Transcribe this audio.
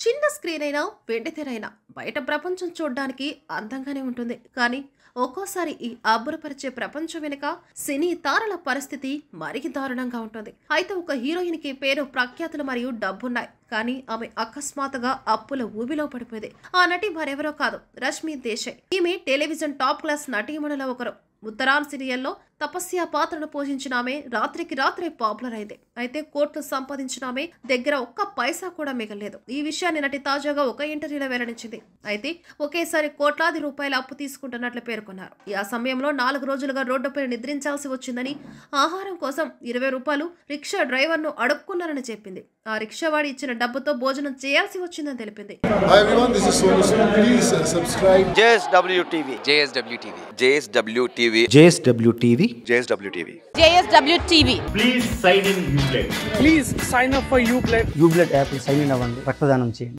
చిన్న స్క్రీన్ అయినా వెండితెరైనా బయట ప్రపంచం చూడడానికి అందంగానే ఉంటుంది. కానీ ఒక్కోసారి ఈ అబ్బురపరిచే ప్రపంచం వెనుక సినీ తారల పరిస్థితి మరికి దారుణంగా ఉంటుంది. అయితే ఒక హీరోయిన్ కి పేరు, ప్రఖ్యాతులు మరియు డబ్బున్నాయి. కానీ ఆమె అకస్మాత్తుగా అప్పుల ఊబిలో పడిపోయింది. ఆ నటి మరెవరో కాదు, రష్మి దేశాయ్. ఈమె టెలివిజన్ టాప్ క్లాస్ నటీమణుల ఒకరు. ఉత్తరాన్ సీరియల్లో తపస్య పాత్రను పోషించిన ఆమె రాత్రికి రాత్రే పాపులర్ అయింది. అయితే కోట్లు సంపాదించిన ఆమె దగ్గర ఒక్క పైసా కూడా మిగలేదు. ఈ విషయాన్ని నటి తాజాగా ఒక ఇంటర్వ్యూలో వెల్లడించింది. అయితే ఒకేసారి కోట్లాది రూపాయల అప్పు తీసుకుంటున్నట్లు పేర్కొన్నారు. ఆ సమయంలో 4 రోజులుగా రోడ్డుపై నిద్రించాల్సి వచ్చిందని, ఆహారం కోసం 20 రూపాయలు రిక్షా డ్రైవర్ ను అడుక్కున్నారని చెప్పింది. ఆ రిక్షావాడి ఇచ్చిన డబ్బుతో భోజనం చేయాల్సి వచ్చిందని తెలిపింది. Hi everyone, this is Sonu Sood. Please subscribe. JSW TV. JSW TV. JSW TV. JSW TV. JSW TV. JSW TV. Please sign in Uplay. Please sign up for Uplay. Uplay app sign in అవ్వండి, రక్తదానం చేయండి.